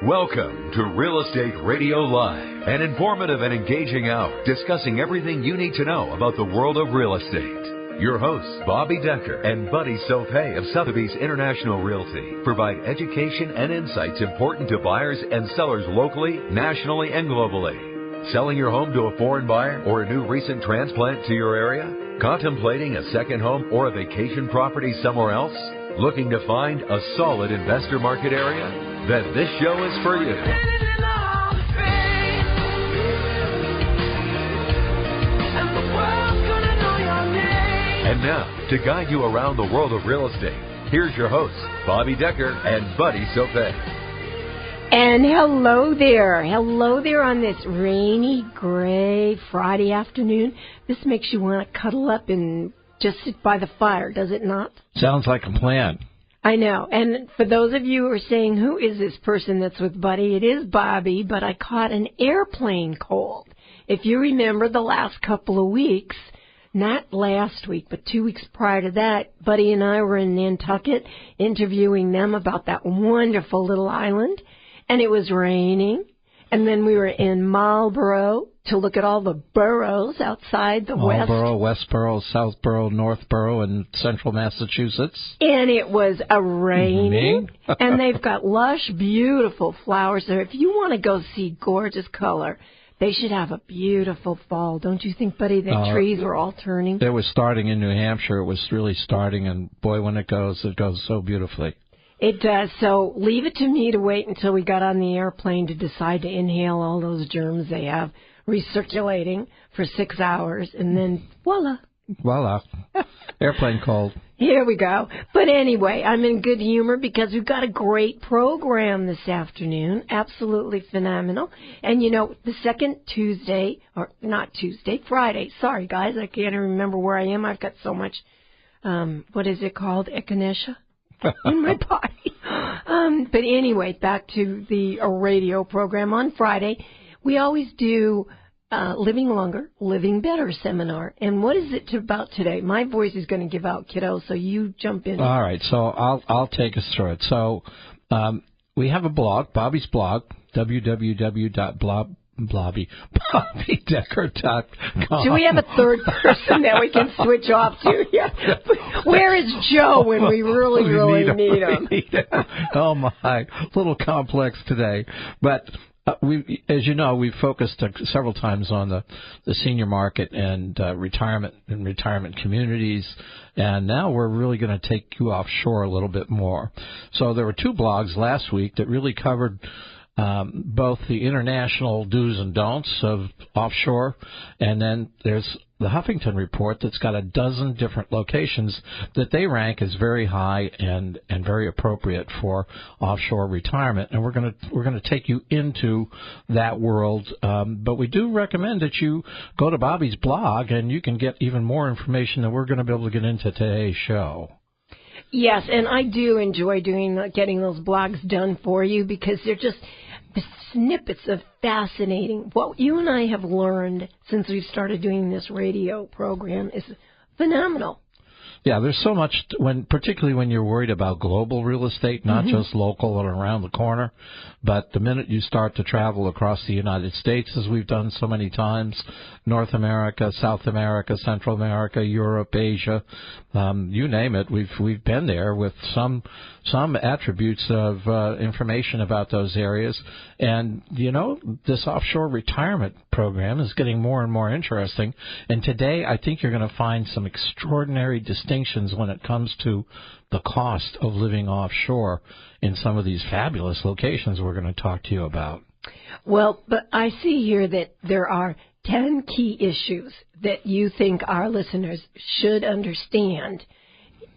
Welcome to Real Estate Radio Live, an informative and engaging hour discussing everything you need to know about the world of real estate. Your hosts, Bobbi Decker and Buddy Saupé of Sotheby's International Realty, provide education and insights important to buyers and sellers locally, nationally, and globally. Selling your home to a foreign buyer or a new recent transplant to your area? Contemplating a second home or a vacation property somewhere else? Looking to find a solid investor market area? Then this show is for you. And now, to guide you around the world of real estate, here's your hosts, Bobbi Decker and Buddy Saupé. And hello there on this rainy, gray Friday afternoon. This makes you want to cuddle up and just sit by the fire, does it not? Sounds like a plan. I know. And for those of you who are saying, who is this person that's with Buddy? It is Bobbi, but I caught an airplane cold. If you remember the last couple of weeks, not last week, but 2 weeks prior to that, Buddy and I were in Nantucket interviewing them about that wonderful little island, and it was raining. And then we were in Marlborough to look at all the boroughs outside the Marlborough, Westborough, Southborough, Northborough, and central Massachusetts. And it was raining. And they've got lush, beautiful flowers there. If you want to go see gorgeous color, they should have a beautiful fall. Don't you think, Buddy, that trees were all turning? It was starting in New Hampshire. It was really starting, and boy, when it goes so beautifully. It does. So leave it to me to wait until we got on the airplane to decide to inhale all those germs they have recirculating for 6 hours, and then voila. Voila. Airplane cold. Here we go. But anyway, I'm in good humor because we've got a great program this afternoon. Absolutely phenomenal. And, you know, the second Tuesday, or not Tuesday, Friday. Sorry, guys, I can't even remember where I am. I've got so much, what is it called, echinacea in my body. But anyway, back to the radio program on Friday. We always do Living Longer, Living Better seminar. And what is it about today? My voice is going to give out, kiddo, so you jump in. All right, so I'll take us through it. So we have a blog, Bobbi's blog, www.bobbidecker.com. Do we have a third person that we can switch off to? Yeah. Where is Joe when we really need him? Oh, my. A little complex today. But as you know, we've focused several times on the senior market and retirement communities, and now we're really going to take you offshore a little bit more. So there were two blogs last week that really covered both the international do's and don'ts of offshore, and then there's the Huffington Report that's got a dozen different locations that they rank as very high and very appropriate for offshore retirement. And we're going to take you into that world. But we do recommend that you go to Bobbi's blog, and you can get even more information than we're going to be able to get into today's show. Yes, and I do enjoy getting those blogs done for you because they're just the snippets of fascinating. What you and I have learned since we've started doing this radio program is phenomenal. Yeah, there's so much, particularly when you're worried about global real estate, not just local and around the corner, but the minute you start to travel across the United States, as we've done so many times, North America, South America, Central America, Europe, Asia, you name it, we've been there with some attributes of information about those areas. And, you know, this offshore retirement program is getting more and more interesting. And today I think you're going to find some extraordinary distinctions when it comes to the cost of living offshore in some of these fabulous locations we're going to talk to you about. Well, but I see here that there are 10 key issues that you think our listeners should understand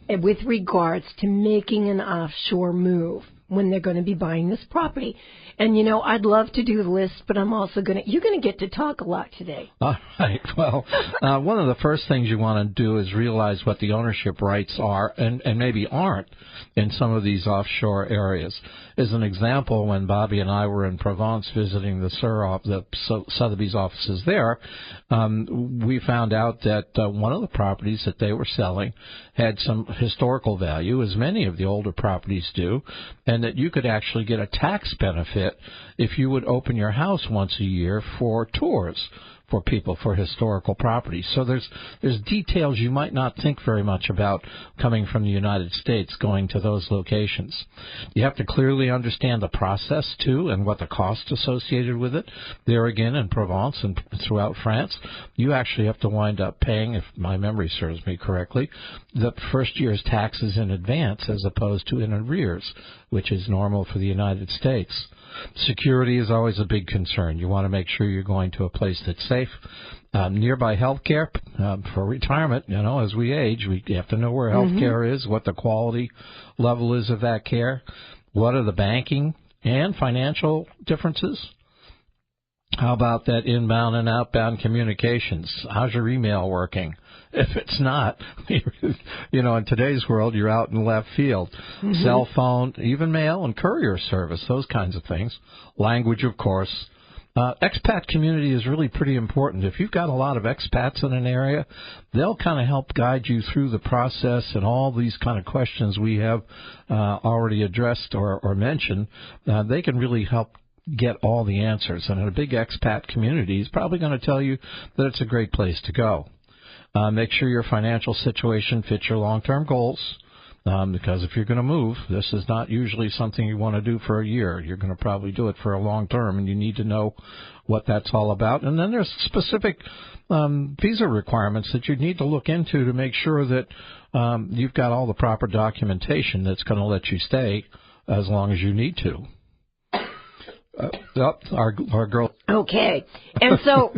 with regards to making an offshore move when they're going to be buying this property. And, you know, I'd love to do the list, but I'm also you're going to get to talk a lot today. All right. Well, one of the first things you want to do is realize what the ownership rights are and maybe aren't in some of these offshore areas. As an example, when Bobbi and I were in Provence visiting the Sotheby's offices there, we found out that one of the properties that they were selling had some historical value, as many of the older properties do, and and that you could actually get a tax benefit if you would open your house once a year for tours for people for historical properties. So there's details you might not think very much about coming from the United States going to those locations. You have to clearly understand the process, too, and what the cost associated with it. There again, in Provence and throughout France, you actually have to wind up paying, if my memory serves me correctly, the first year's taxes in advance as opposed to in arrears, which is normal for the United States. Security is always a big concern. You want to make sure you're going to a place that's safe. Nearby health care for retirement, as we age, we have to know where health care is, what the quality level is of that care, what are the banking and financial differences. How about that inbound and outbound communications? How's your email working? If it's not, in today's world, you're out in left field. Cell phone, even mail and courier service, those kinds of things. Language, of course. Expat community is really pretty important. If you've got a lot of expats in an area, they'll kind of help guide you through the process and all these kind of questions we have already addressed or mentioned. They can really help get all the answers. And a big expat community is probably going to tell you that it's a great place to go. Make sure your financial situation fits your long-term goals, because if you're going to move, this is not usually something you want to do for a year. You're going to probably do it for a long term, and you need to know what that's all about. And then there's specific visa requirements that you need to look into to make sure that you've got all the proper documentation that's going to let you stay as long as you need to. Our girl. Okay. And so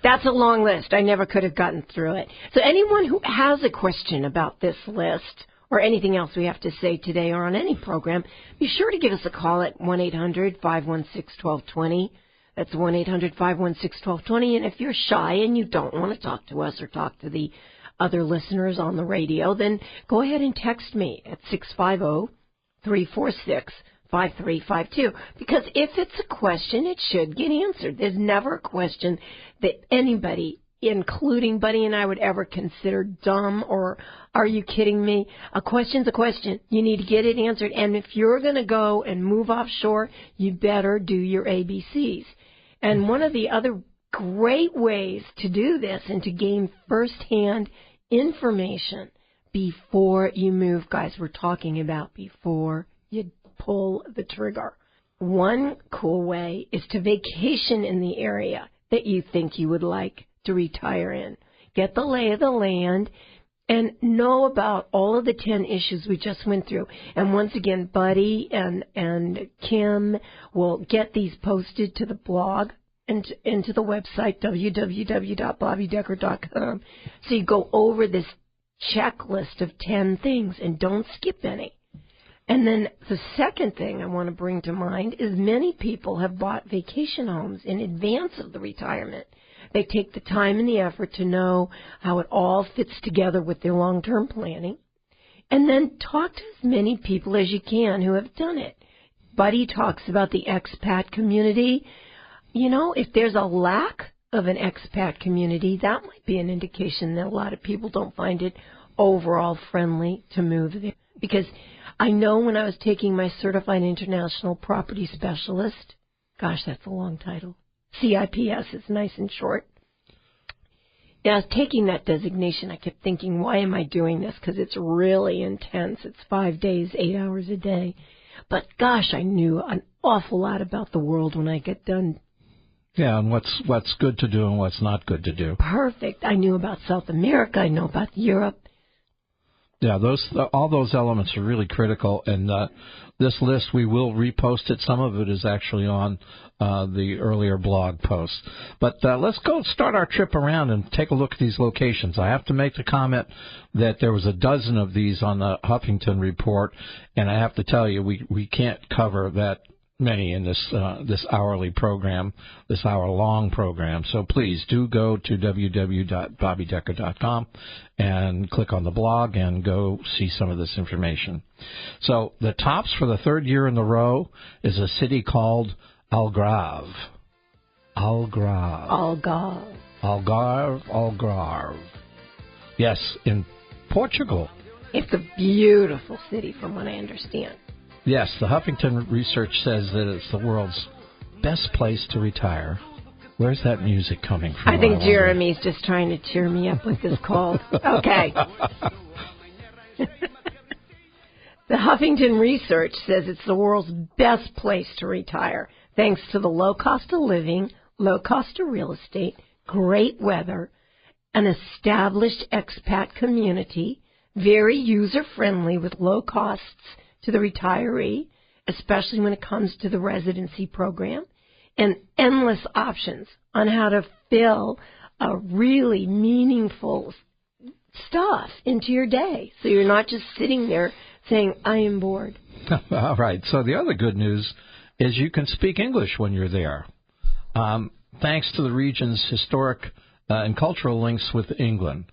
that's a long list. I never could have gotten through it. So anyone who has a question about this list or anything else we have to say today or on any program, be sure to give us a call at 1-800-516-1220. That's 1-800-516-1220. And if you're shy and you don't want to talk to us or talk to the other listeners on the radio, then go ahead and text me at 650-346-5352, because if it's a question, it should get answered. There's never a question that anybody, including Buddy and I, would ever consider dumb or are you kidding me? A question's a question. You need to get it answered. And if you're going to go and move offshore, you better do your ABCs. And one of the other great ways to do this and to gain firsthand information before you move, guys, we're talking about before you pull the trigger. One cool way is to vacation in the area that you think you would like to retire in. Get the lay of the land and know about all of the 10 issues we just went through. And once again, Buddy and Kim will get these posted to the blog and into the website, www.bobbydecker.com. So you go over this checklist of 10 things and don't skip any. And then the second thing I want to bring to mind is many people have bought vacation homes in advance of the retirement. They take the time and the effort to know how it all fits together with their long-term planning. And then talk to as many people as you can who have done it. Buddy talks about the expat community. If there's a lack of an expat community, that might be an indication that a lot of people don't find it overall friendly to move there. Because I know when I was taking my Certified International Property Specialist, gosh, that's a long title, CIPS, it's nice and short. And I was taking that designation, I kept thinking, why am I doing this? Because it's really intense. It's 5 days, 8 hours a day. But gosh, I knew an awful lot about the world when I get done. Yeah, and what's good to do and what's not good to do. Perfect. I knew about South America. I know about Europe. Yeah, all those elements are really critical, and this list, we will repost it. Some of it is actually on the earlier blog post. But let's go start our trip around and take a look at these locations. I have to make the comment that there was a dozen of these on the Huffington report, and I have to tell you, we can't cover that many in this hourly program, this hour-long program. So please do go to www.bobbydecker.com and click on the blog and go see some of this information. So the tops for the third year in a row is a city called Algarve. Algarve. Yes, in Portugal. It's a beautiful city from what I understand. Yes, the Huffington research says that it's the world's best place to retire. Where's that music coming from? I think Jeremy's just trying to cheer me up with this cold. Okay. The Huffington research says it's the world's best place to retire, thanks to the low cost of living, low cost of real estate, great weather, an established expat community, very user-friendly with low costs to the retiree, especially when it comes to the residency program, and endless options on how to fill a really meaningful stuff into your day. So you're not just sitting there saying, I am bored. All right. So the other good news is you can speak English when you're there. Thanks to the region's historic and cultural links with England.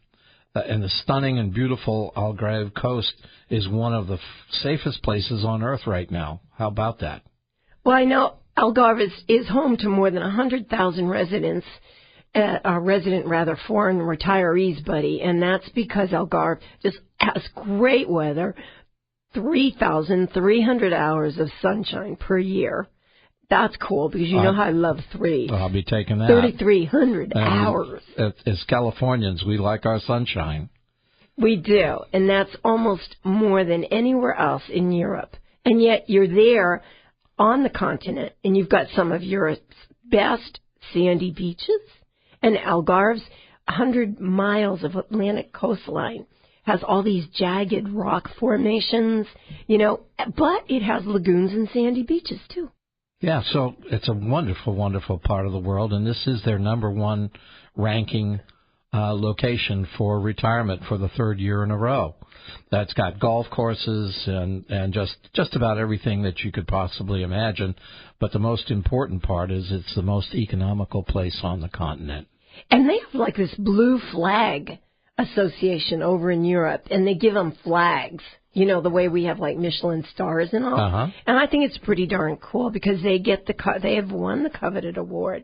And the stunning and beautiful Algarve coast is one of the safest places on Earth right now. How about that? Well, I know Algarve is home to more than 100,000 residents, foreign retirees, Buddy, and that's because Algarve just has great weather, 3,300 hours of sunshine per year. That's cool because you know how I love three. I'll be taking that. 3,300 hours. As Californians, we like our sunshine. We do, and that's almost more than anywhere else in Europe. And yet you're there on the continent, and you've got some of Europe's best sandy beaches, and Algarve's 100 miles of Atlantic coastline has all these jagged rock formations, but it has lagoons and sandy beaches, too. Yeah, so it's a wonderful, wonderful part of the world, and this is their number one ranking location for retirement for the third year in a row. That's got golf courses and just about everything that you could possibly imagine. But the most important part is it's the most economical place on the continent. And they have like this blue flag association over in Europe, and they give them flags. The way we have like Michelin stars and all. Uh-huh. And I think it's pretty darn cool because they have won the coveted award.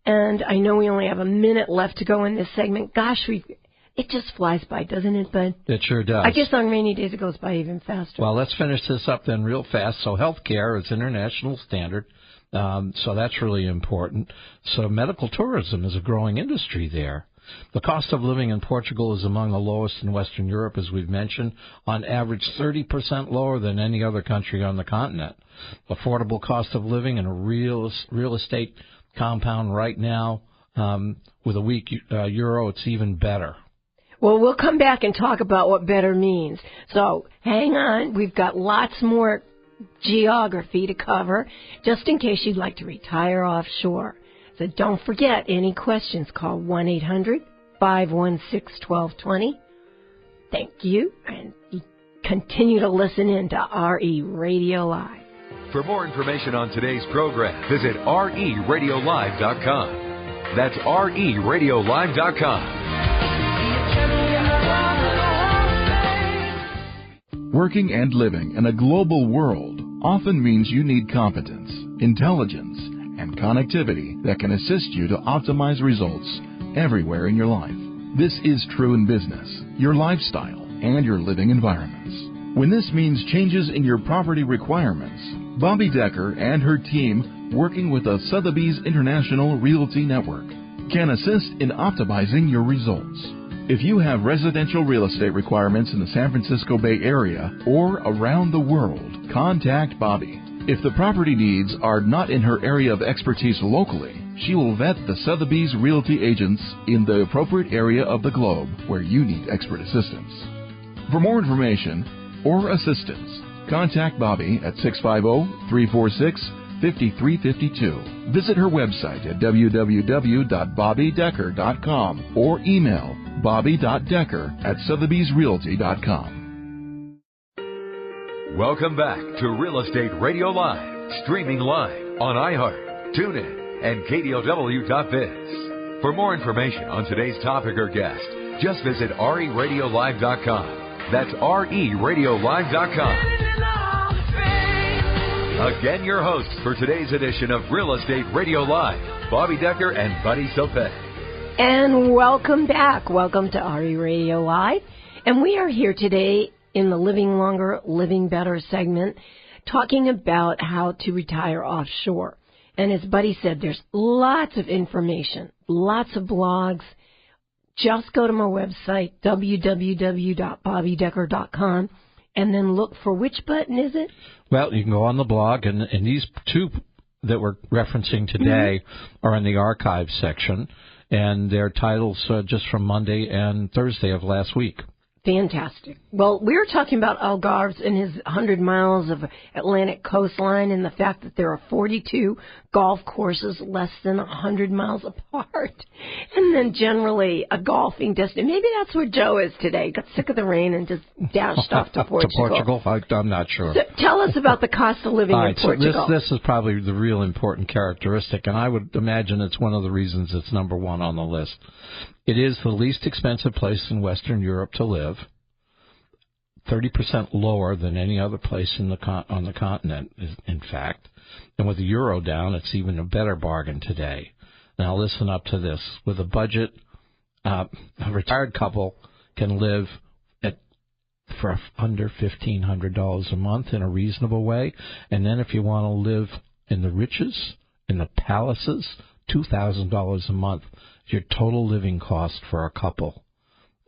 And I know we only have a minute left to go in this segment. Gosh, it just flies by, doesn't it, Bud? It sure does. I guess on rainy days it goes by even faster. Well, let's finish this up then real fast. So healthcare is international standard. So that's really important. So medical tourism is a growing industry there. The cost of living in Portugal is among the lowest in Western Europe, as we've mentioned, on average 30% lower than any other country on the continent. Affordable cost of living in a real estate compound right now, with a weak euro, it's even better. Well, we'll come back and talk about what better means. So hang on. We've got lots more geography to cover, just in case you'd like to retire offshore. So don't forget, any questions, call 1-800-516-1220. Thank you, and continue to listen in to RE Radio Live. For more information on today's program, visit RERadiolive.com. That's RERadiolive.com. Working and living in a global world often means you need competence, intelligence, and connectivity that can assist you to optimize results everywhere in your life. This is true in business, your lifestyle, and your living environments. When this means changes in your property requirements, Bobbi Decker and her team, working with the Sotheby's International Realty Network, can assist in optimizing your results. If you have residential real estate requirements in the San Francisco Bay Area or around the world, contact Bobbi. If the property needs are not in her area of expertise locally, she will vet the Sotheby's Realty agents in the appropriate area of the globe where you need expert assistance. For more information or assistance, contact Bobbi at 650-346-5352. Visit her website at www.bobbidecker.com or email bobbi.decker@sotheby'srealty.com. Welcome back to Real Estate Radio Live, streaming live on iHeart, TuneIn, and KDOW.biz. For more information on today's topic or guest, just visit RERadiolive.com. That's RERadiolive.com. Again, your hosts for today's edition of Real Estate Radio Live, Bobbi Decker and Buddy Saupé. And welcome back. Welcome to RE Radio Live. And we are here today in the Living Longer, Living Better segment, talking about how to retire offshore. And as Buddy said, there's lots of information, lots of blogs. Just go to my website, www.bobbydecker.com, and then look for which button is it? Well, you can go on the blog, and these two that we're referencing today are in the archives section, and their titles just from Monday and Thursday of last week. Fantastic. Well, we were talking about Algarve and his 100 miles of Atlantic coastline and the fact that there are 42 golf courses less than 100 miles apart. And then generally a golfing destination. Maybe that's where Joe is today. Got sick of the rain and just dashed off to Portugal. To Portugal? I'm not sure. So tell us about the cost of living in Portugal. So this is probably the real important characteristic, and I would imagine it's one of the reasons it's number one on the list. It is the least expensive place in Western Europe to live, 30% lower than any other place on the continent, in fact. And with the euro down, it's even a better bargain today. Now listen up to this. With a budget, a retired couple can live for under $1,500 a month in a reasonable way. And then if you want to live in the riches, in the palaces, $2,000 a month. Your total living cost for a couple.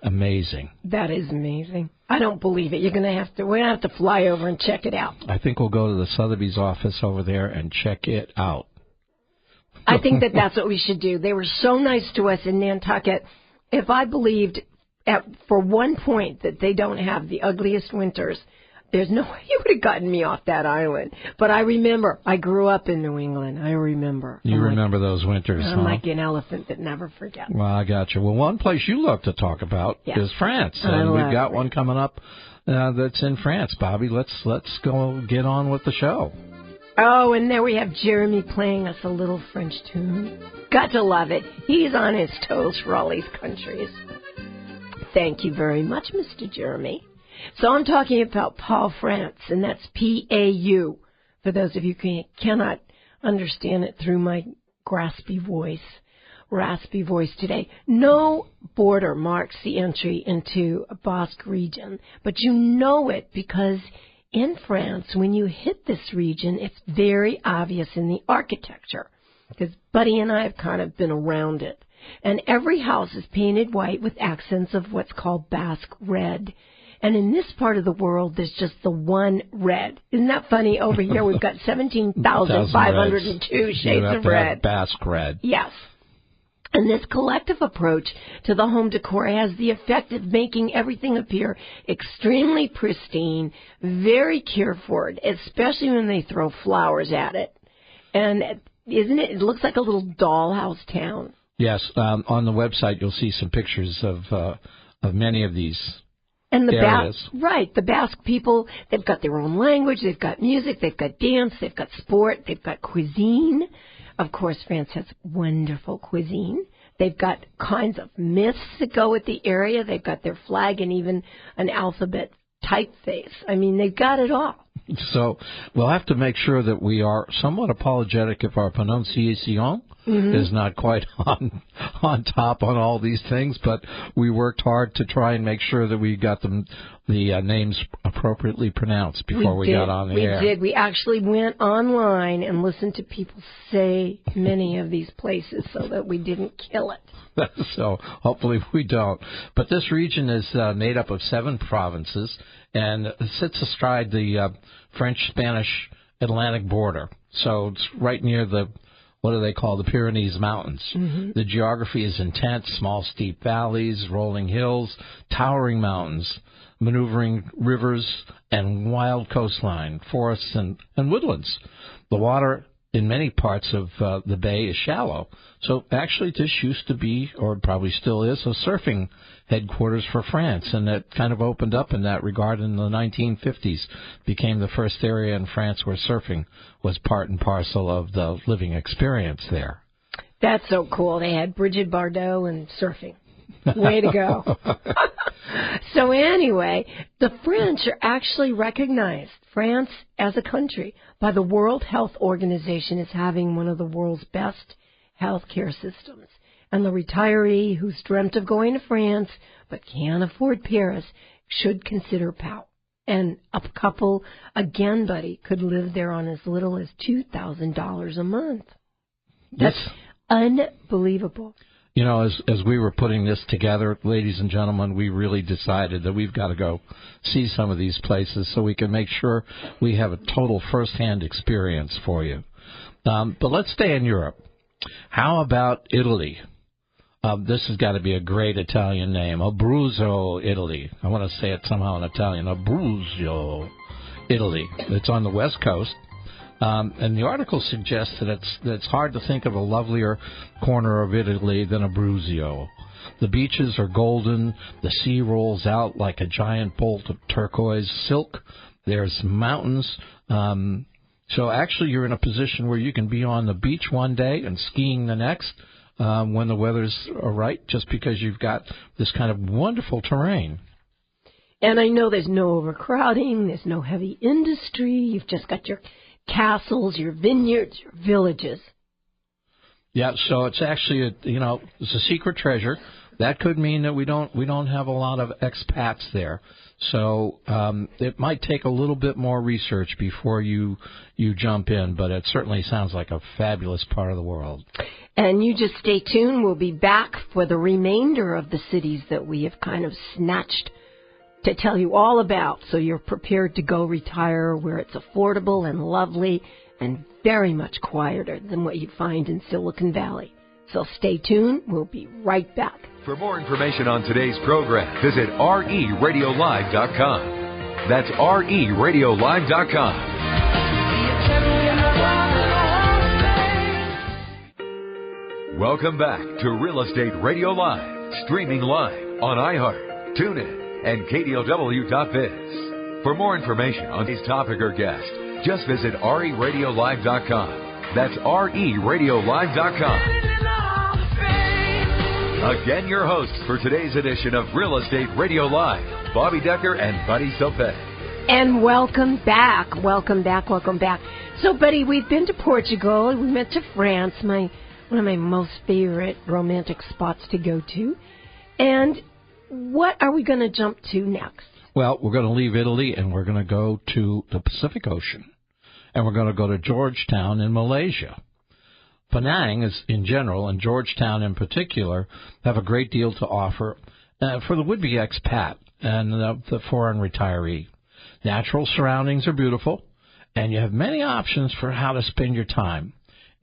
Amazing. That is amazing. I don't believe it. We're going to have to fly over and check it out. I think we'll go to the Sotheby's office over there and check it out. I think that's what we should do. They were so nice to us in Nantucket. If I believed for one point that they don't have the ugliest winters, there's no way you would have gotten me off that island. But I remember, I grew up in New England. I remember. You remember those winters, I'm like an elephant that never forgets. Well, I got you. Well, one place you love to talk about is France. And we've got one coming up that's in France. Bobby, let's go get on with the show. Oh, and there we have Jeremy playing us a little French tune. Got to love it. He's on his toes for all these countries. Thank you very much, Mr. Jeremy. So I'm talking about Pau, France, and that's P-A-U, for those of you who cannot understand it through my raspy voice today. No border marks the entry into a Basque region, but you know it because in France, when you hit this region, it's very obvious in the architecture, because Buddy and I have kind of been around it. And every house is painted white with accents of what's called Basque red. And in this part of the world, there's just the one red. Isn't that funny? Over here, we've got 17,502 shades of red. Basque red. Yes. And this collective approach to the home decor has the effect of making everything appear extremely pristine, very cared for, especially when they throw flowers at it. And isn't it? It looks like a little dollhouse town. Yes. On the website, you'll see some pictures of many of these. And the Basque people, they've got their own language, they've got music, they've got dance, they've got sport, they've got cuisine. Of course, France has wonderful cuisine. They've got kinds of myths that go with the area. They've got their flag and even an alphabet typeface. I mean, they've got it all. So we'll have to make sure that we are somewhat apologetic if our pronunciation is not quite on top on all these things, but we worked hard to try and make sure that we got the names appropriately pronounced before we got on the air. We did. We actually went online and listened to people say many of these places so that we didn't kill it. So hopefully we don't. But this region is made up of 7 provinces and sits astride the French-Spanish Atlantic border. So it's right near the, what do they call, the Pyrenees Mountains. The geography is intense, small steep valleys, rolling hills, towering mountains, maneuvering rivers, and wild coastline, forests, and woodlands. The water in many parts of the bay is shallow. So actually this used to be, or probably still is, a surfing headquarters for France, and it kind of opened up in that regard in the 1950s. Became the first area in France where surfing was part and parcel of the living experience there. That's so cool. They had Brigitte Bardot and surfing. Way to go. So anyway, the French are actually recognized, France as a country, by the World Health Organization as having one of the world's best healthcare systems. And the retiree who's dreamt of going to France but can't afford Paris should consider Pau. And a couple, again, Buddy, could live there on as little as $2,000 a month. That's unbelievable. You know, as we were putting this together, ladies and gentlemen, we really decided that we've got to go see some of these places so we can make sure we have a total first-hand experience for you. But let's stay in Europe. How about Italy? This has got to be a great Italian name, Abruzzo, Italy. I want to say it somehow in Italian, Abruzzo, Italy. It's on the west coast. And the article suggests that it's hard to think of a lovelier corner of Italy than Abruzzo. The beaches are golden. The sea rolls out like a giant bolt of turquoise silk. There's mountains. So actually you're in a position where you can be on the beach one day and skiing the next when the weather's right, just because you've got this kind of wonderful terrain. And I know there's no overcrowding. There's no heavy industry. You've just got your castles, your vineyards, your villages. Yeah, so it's actually it's a secret treasure. That could mean that we don't have a lot of expats there. So it might take a little bit more research before you jump in, but it certainly sounds like a fabulous part of the world. And you just stay tuned. We'll be back for the remainder of the cities that we have kind of snatched to tell you all about, so you're prepared to go retire where it's affordable and lovely and very much quieter than what you'd find in Silicon Valley. So stay tuned. We'll be right back. For more information on today's program, visit RERadiolive.com. That's RERadiolive.com. Welcome back to Real Estate Radio Live, streaming live on iHeart, TuneIn, and KDLW.biz. For more information on today's topic or guest, just visit RERadiolive.com. That's RERadiolive.com. Again, your hosts for today's edition of Real Estate Radio Live, Bobbi Decker and Buddy Saupé. And welcome back. Welcome back. Welcome back. So, Buddy, we've been to Portugal. We went to France, one of my most favorite romantic spots to go to. And what are we going to jump to next? Well, we're going to leave Italy and we're going to go to the Pacific Ocean. And we're going to go to Georgetown in Malaysia. Penang is in general, and Georgetown in particular, have a great deal to offer for the would-be expat and the foreign retiree. Natural surroundings are beautiful, and you have many options for how to spend your time.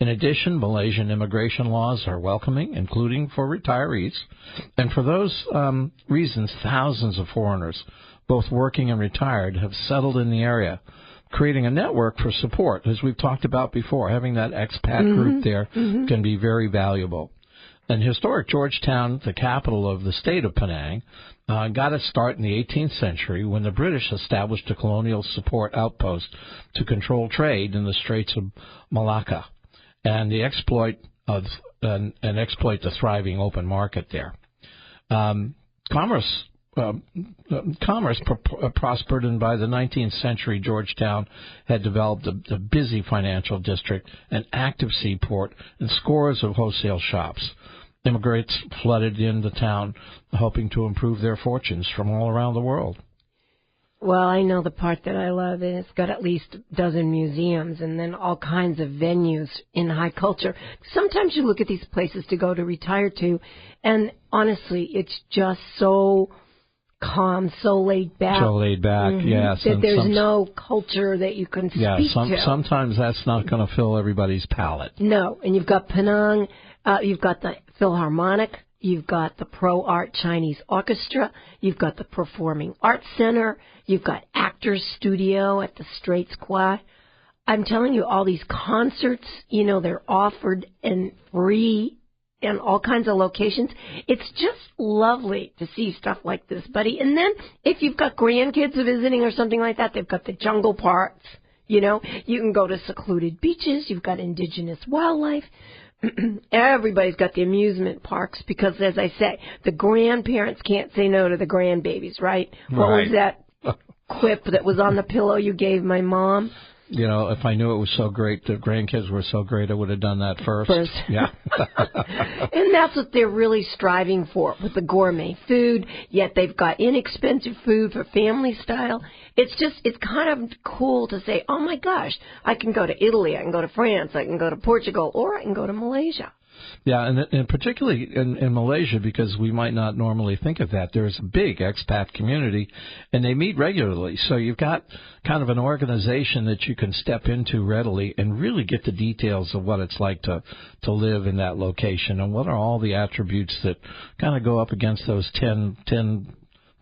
In addition, Malaysian immigration laws are welcoming, including for retirees. And for those reasons, thousands of foreigners, both working and retired, have settled in the area, creating a network for support. As we've talked about before, having that expat group there can be very valuable. And historic Georgetown, the capital of the state of Penang, got its start in the 18th century when the British established a colonial support outpost to control trade in the Straits of Malacca and exploit the thriving open market there. Commerce prospered, and by the 19th century, Georgetown had developed a busy financial district, an active seaport, and scores of wholesale shops. Immigrants flooded into town, hoping to improve their fortunes from all around the world. Well, I know the part that I love, and it's got at least a dozen museums and then all kinds of venues in high culture. Sometimes you look at these places to go to retire to, and honestly, it's just so calm, so laid back. So laid back, yes. That there's no culture that you can speak to. Sometimes that's not going to fill everybody's palate. No, and you've got Penang, you've got the Philharmonic, you've got the Pro Art Chinese Orchestra, you've got the Performing Arts Center, you've got Actors Studio at the Straits Quay. I'm telling you, all these concerts, they're offered and free in all kinds of locations. It's just lovely to see stuff like this, Buddy. And then if you've got grandkids visiting or something like that, they've got the jungle parks. You can go to secluded beaches. You've got indigenous wildlife. Everybody's got the amusement parks because, as I say, the grandparents can't say no to the grandbabies, right? What was that quip that was on the pillow you gave my mom? If I knew it was so great, the grandkids were so great, I would have done that first. Yeah. And that's what they're really striving for with the gourmet food, yet they've got inexpensive food for family style. It's kind of cool to say, oh, my gosh, I can go to Italy, I can go to France, I can go to Portugal, or I can go to Malaysia. Yeah, and particularly in Malaysia, because we might not normally think of that, there's a big expat community, and they meet regularly. So you've got kind of an organization that you can step into readily and really get the details of what it's like to live in that location, and what are all the attributes that kind of go up against those 10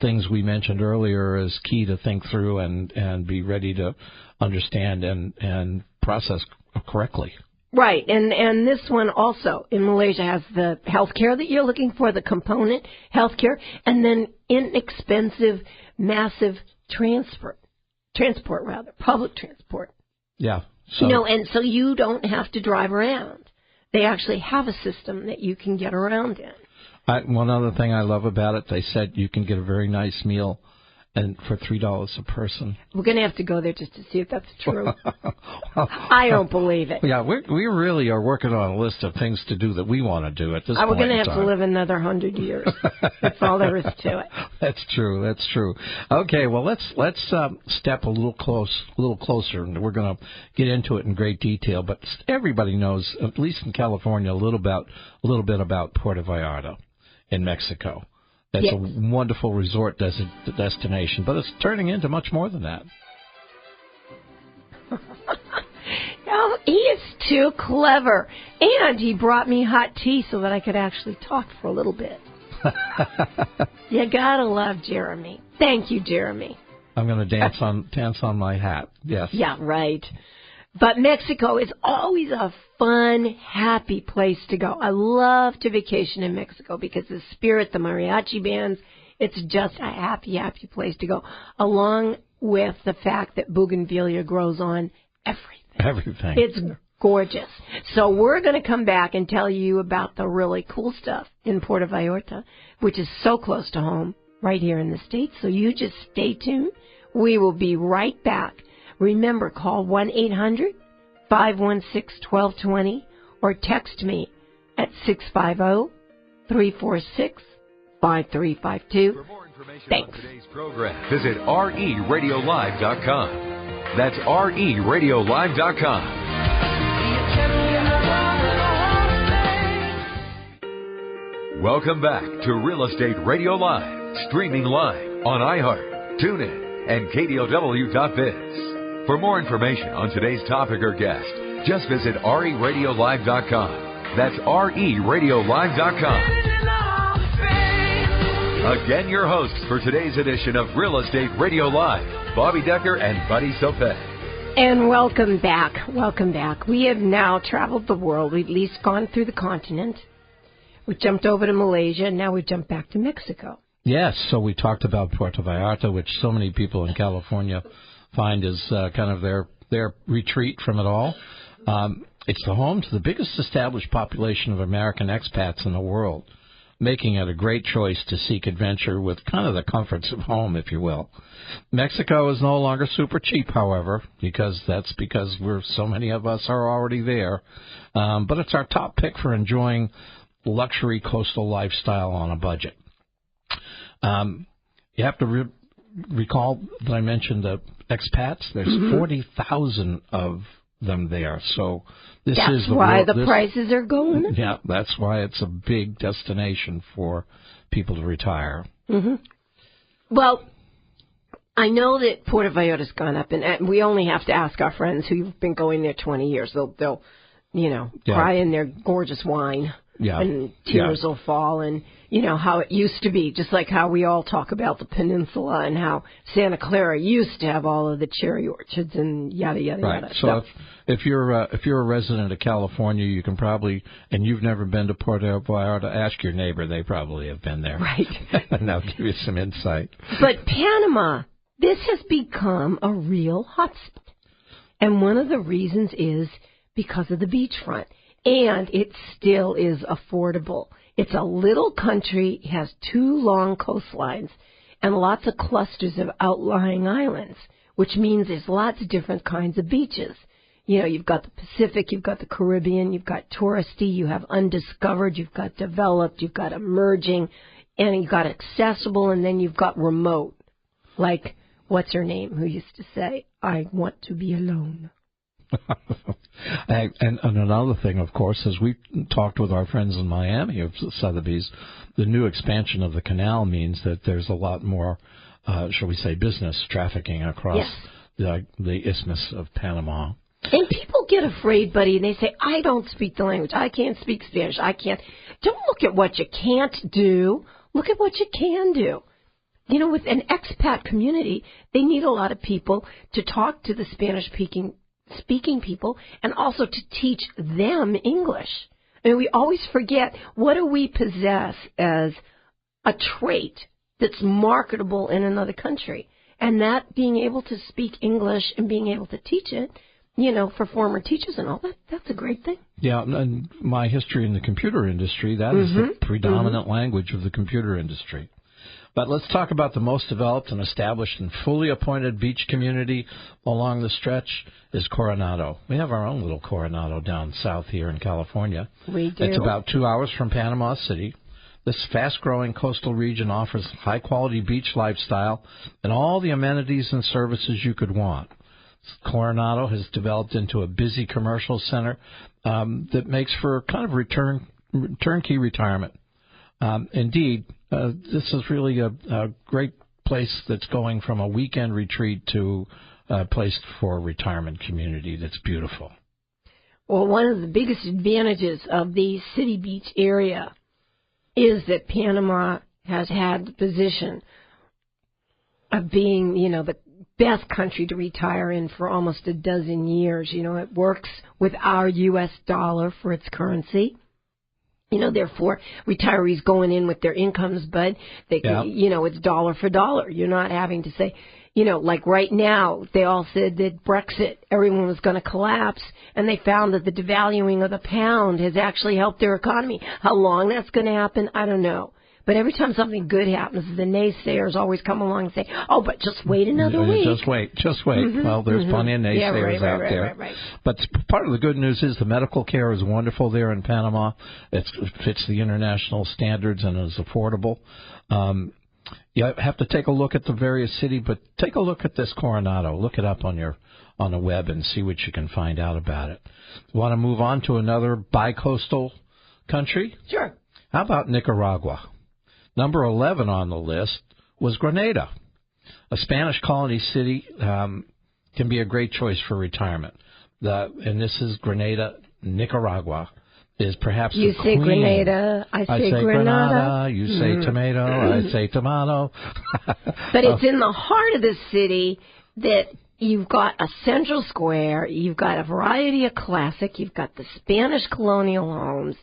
things we mentioned earlier as key to think through and be ready to understand and process correctly. Right, and this one also in Malaysia has the health care that you're looking for, the component health care, and then inexpensive, massive public transport. Yeah. So, and so you don't have to drive around. They actually have a system that you can get around in. One other thing I love about it, they said you can get a very nice meal and for $3 a person. We're going to have to go there just to see if that's true. I don't believe it. Yeah, we really are working on a list of things to do that we want to do at this point. We're going to have to live another 100 years. That's all there is to it. That's true. Okay, well let's step a little closer, and we're going to get into it in great detail. But everybody knows, at least in California, a little bit about Puerto Vallarta in Mexico. That's a wonderful resort destination, but it's turning into much more than that. Oh, he is too clever. And he brought me hot tea so that I could actually talk for a little bit. You gotta love Jeremy. Thank you, Jeremy. I'm going to dance on my hat. Yes. Yeah, right. But Mexico is always a fun, happy place to go. I love to vacation in Mexico because the spirit, the mariachi bands, it's just a happy, happy place to go, along with the fact that bougainvillea grows on everything. It's gorgeous. So we're going to come back and tell you about the really cool stuff in Puerto Vallarta, which is so close to home right here in the States. So you just stay tuned. We will be right back. Remember, call 1-800-516-1220 or text me at 650-346-5352. For more information on today's program, visit RERadiolive.com. That's RERadiolive.com. Welcome back to Real Estate Radio Live, streaming live on iHeart, TuneIn, and KDOW.biz. For more information on today's topic or guest, just visit RERadiolive.com. That's RERadiolive.com. Again, your hosts for today's edition of Real Estate Radio Live, Bobbi Decker and Buddy Saupé. And welcome back. We have now traveled the world. We've at least gone through the continent. We jumped over to Malaysia, and now we've jumped back to Mexico. Yes, so we talked about Puerto Vallarta, which so many people in California find is kind of their retreat from it all. It's the home to the biggest established population of American expats in the world, making it a great choice to seek adventure with kind of the comforts of home, if you will. Mexico is no longer super cheap, however, because so many of us are already there. But it's our top pick for enjoying luxury coastal lifestyle on a budget. You have to recall that I mentioned the expats. There's 40,000 of them there. So that's why the prices are going. Yeah, that's why it's a big destination for people to retire. Mm-hmm. Well, I know that Puerto Vallarta's gone up, and we only have to ask our friends who've been going there 20 years. They'll cry in their gorgeous wine. Yeah. And tears will fall, and how it used to be, just like how we all talk about the peninsula and how Santa Clara used to have all of the cherry orchards and yada yada yada. So if you're a resident of California, you can probably, and you've never been to Puerto Vallarta, ask your neighbor; they probably have been there. Right. And that'll give you some insight. But Panama, this has become a real hotspot, and one of the reasons is because of the beachfront. And it still is affordable. It's a little country, has 2 long coastlines, and lots of clusters of outlying islands, which means there's lots of different kinds of beaches. You know, you've got the Pacific, you've got the Caribbean, you've got touristy, you have undiscovered, you've got developed, you've got emerging, and you've got accessible, and then you've got remote. Like, what's her name, who used to say, I want to be alone. And another thing, of course, as we talked with our friends in Miami of Sotheby's, the new expansion of the canal means that there's a lot more, shall we say, business trafficking across the Isthmus of Panama. And people get afraid, buddy, and they say, I don't speak the language. I can't speak Spanish. I can't. Don't look at what you can't do. Look at what you can do. You know, with an expat community, they need a lot of people to talk to the Spanish-speaking people and also to teach them English. I mean, we always forget, what do we possess as a trait that's marketable in another country? And that being able to speak English and being able to teach it, you know, for former teachers and all that, that's a great thing. Yeah, and my history in the computer industry, that is the predominant language of the computer industry. But let's talk about the most developed and established and fully appointed beach community along the stretch is Coronado. We have our own little Coronado down south here in California. We do. It's about 2 hours from Panama City. This fast-growing coastal region offers high-quality beach lifestyle and all the amenities and services you could want. Coronado has developed into a busy commercial center that makes for kind of turnkey retirement. Indeed, this is really a great place that's going from a weekend retreat to a place for a retirement community that's beautiful. Well, one of the biggest advantages of the city beach area is that Panama has had the position of being, you know, the best country to retire in for almost a dozen years. You know, it works with our U.S. dollar for its currency. You know, therefore, retirees going in with their incomes, but they, you know, it's dollar for dollar. You're not having to say, you know, like right now, they all said that Brexit, everyone was going to collapse, and they found that the devaluing of the pound has actually helped their economy. How long that's going to happen, I don't know. But every time something good happens, the naysayers always come along and say, oh, but just wait another week. Just wait. Well, there's plenty of naysayers out there. Right. But part of the good news is the medical care is wonderful there in Panama. It fits the international standards and is affordable. You have to take a look at the various city, but take a look at this Coronado. Look it up on the web and see what you can find out about it. Want to move on to another bi-coastal country? Sure. How about Nicaragua? Number 11 on the list was Grenada. A Spanish colony city can be a great choice for retirement. And this is Grenada, Nicaragua, is perhaps you the say queen. Grenada, I say Grenada. You say tomato, I say tomato. But it's in the heart of the city that you've got a central square, you've got a variety of classic, you've got the Spanish colonial homes.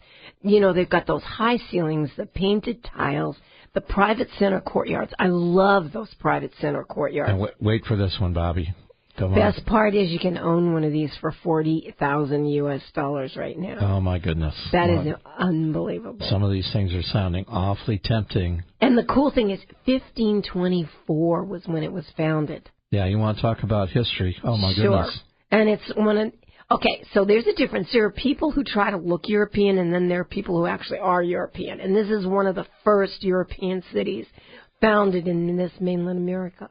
You know, they've got those high ceilings, the painted tiles, the private center courtyards. I love those private center courtyards. And wait for this one, Bobby. Best part is you can own one of these for $40,000 US right now. Oh, my goodness. That is unbelievable. Some of these things are sounding awfully tempting. And the cool thing is 1524 was when it was founded. Yeah, you want to talk about history. Oh, my Sure. goodness. And it's one of... Okay, so there's a difference. There are people who try to look European, and then there are people who actually are European. And this is one of the first European cities founded in this mainland America.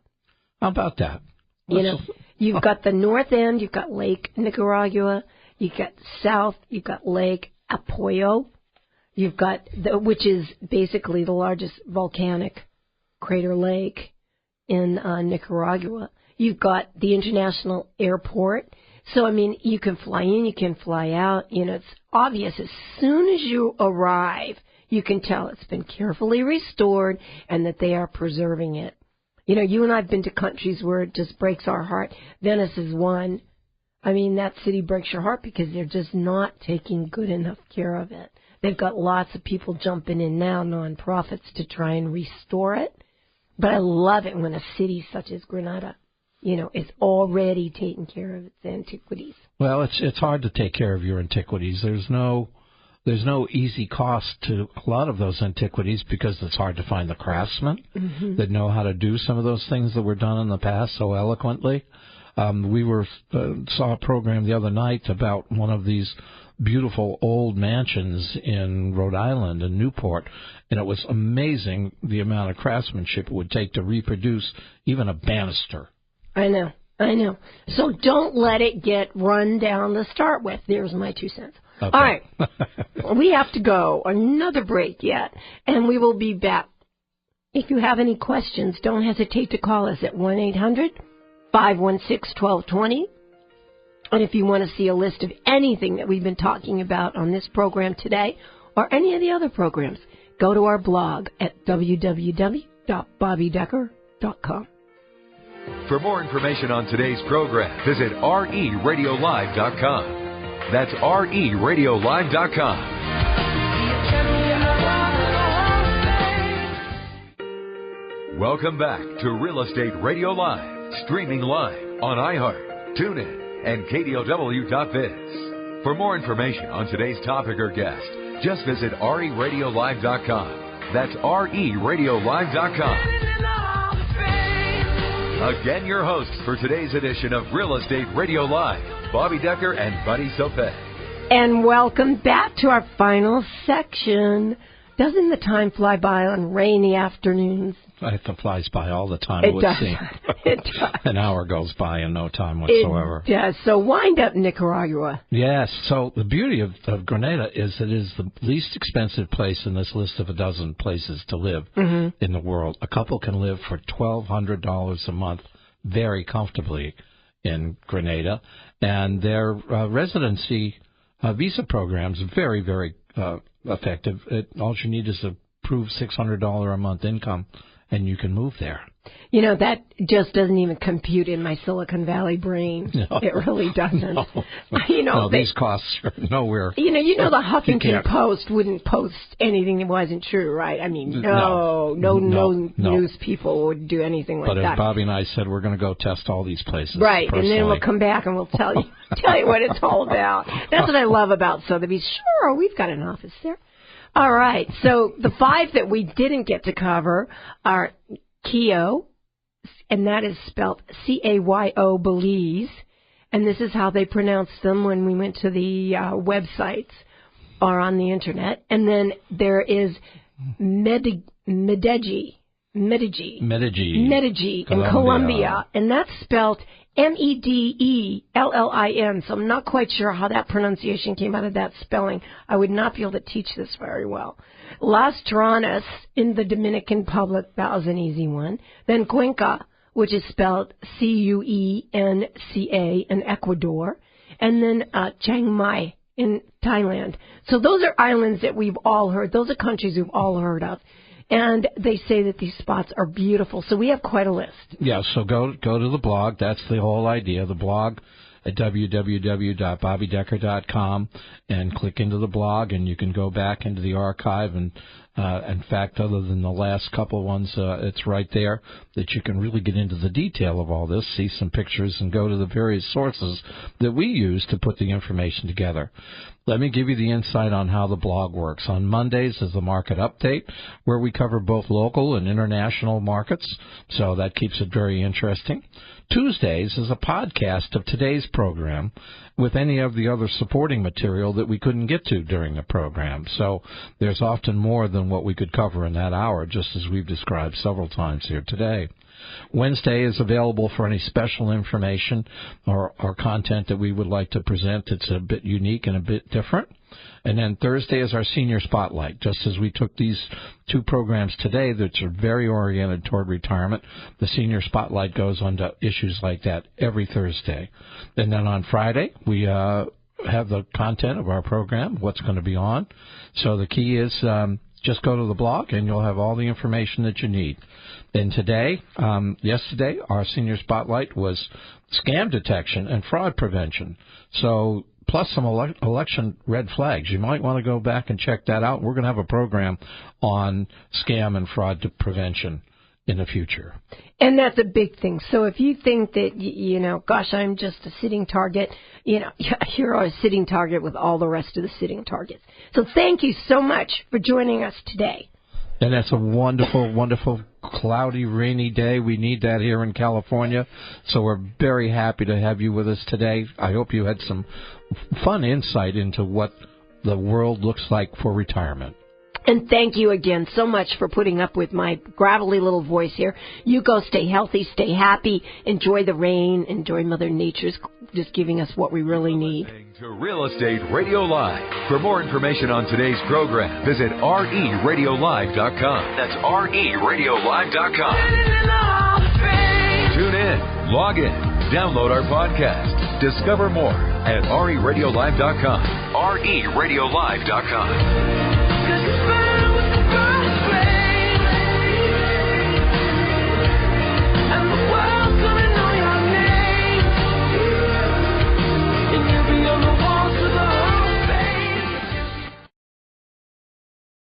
How about that? You know, you've got the north end, you've got Lake Nicaragua, you've got the south, you've got Lake Apoyo, you've got, which is basically the largest volcanic crater lake in Nicaragua. You've got the international airport. So, I mean, you can fly in, you can fly out. You know, it's obvious as soon as you arrive, you can tell it's been carefully restored and that they are preserving it. You know, you and I have been to countries where it just breaks our heart. Venice is one. I mean, that city breaks your heart because they're just not taking good enough care of it. They've got lots of people jumping in now, nonprofits, to try and restore it. But I love it when a city such as Grenada, you know, is already taking care of its antiquities. Well, it's hard to take care of your antiquities. There's no there's no easy cost to a lot of those antiquities because it's hard to find the craftsmen that know how to do some of those things that were done in the past so eloquently. We saw a program the other night about one of these beautiful old mansions in Rhode Island and Newport, and it was amazing the amount of craftsmanship it would take to reproduce even a banister. I know. So don't let it get run down to start with. There's my 2 cents. Okay. All right. We have to go. Another break yet, and we will be back. If you have any questions, don't hesitate to call us at 1-800-516-1220. And if you want to see a list of anything that we've been talking about on this program today or any of the other programs, go to our blog at www.bobbydecker.com. For more information on today's program, visit reradiolive.com. That's reradiolive.com. Welcome back to Real Estate Radio Live, streaming live on iHeart, TuneIn, and KDOW.biz. For more information on today's topic or guest, just visit reradiolive.com. That's reradiolive.com. Again, your hosts for today's edition of Real Estate Radio Live, Bobbi Decker and Buddy Saupé. And welcome back to our final section. Doesn't the time fly by on rainy afternoons? It flies by all the time, it would does. seem. It does. An hour goes by in no time whatsoever. It does. So wind up Nicaragua. Yes. So the beauty of Grenada is it is the least expensive place in this list of a dozen places to live in the world. A couple can live for $1,200 a month very comfortably in Grenada. And their residency visa programs are very, very effective. All you need is a proved $600 a month income, and you can move there. You know, that just doesn't even compute in my Silicon Valley brain. No. It really doesn't. No. These costs are nowhere. You know, the Huffington Post wouldn't post anything that wasn't true, right? I mean, no news people would do anything like that. But as Bobby and I said, we're going to go test all these places. Right, personally. and then we'll come back and we'll tell you what it's all about. That's what I love about Sotheby's. Sure, we've got an office there. All right, so the 5 that we didn't get to cover are Kio, and that is spelled C-A-Y-O, Belize, and this is how they pronounce them when we went to the websites or on the Internet. And then there is Medellín in Colombia, and that's spelled Medellin. So I'm not quite sure how that pronunciation came out of that spelling. I would not be able to teach this very well. Las Tiranas in the Dominican Republic, that was an easy one. Then Cuenca, which is spelled Cuenca in Ecuador. And then Chiang Mai in Thailand. So those are islands that we've all heard. Those are countries we've all heard of. And they say that these spots are beautiful. So we have quite a list. Yeah, so go to the blog. That's the whole idea. The blog at www.bobbydecker.com and click into the blog, and you can go back into the archive. And in fact, other than the last couple of ones, it's right there that you can really get into the detail of all this, see some pictures, and go to the various sources that we use to put the information together. Let me give you the insight on how the blog works. On Mondays is the market update, where we cover both local and international markets, so that keeps it very interesting. Tuesdays is a podcast of today's program with any of the other supporting material that we couldn't get to during the program. So there's often more than what we could cover in that hour, just as we've described several times here today. Wednesday is available for any special information or content that we would like to present. It's a bit unique and a bit different. And then Thursday is our Senior Spotlight. Just as we took these 2 programs today that are very oriented toward retirement, the Senior Spotlight goes on to issues like that every Thursday. And then on Friday, we have the content of our program, what's going to be on. So the key is just go to the blog and you'll have all the information that you need. And yesterday, our Senior Spotlight was scam detection and fraud prevention. So plus some election red flags. You might want to go back and check that out. We're going to have a program on scam and fraud prevention in the future. And that's a big thing. So if you think that, gosh, I'm just a sitting target, you're a sitting target with all the rest of the sitting targets. So thank you so much for joining us today. And that's a wonderful, wonderful, cloudy, rainy day. We need that here in California. So we're very happy to have you with us today. I hope you had some fun insight into what the world looks like for retirement. And thank you again so much for putting up with my gravelly little voice here. You go stay healthy, stay happy, enjoy the rain, enjoy Mother Nature's just giving us what we really need. To Real Estate Radio Live. For more information on today's program, visit RERadiolive.com. That's RERadiolive.com. Tune in, log in, download our podcast. Discover more at RERadiolive.com. RERadiolive.com.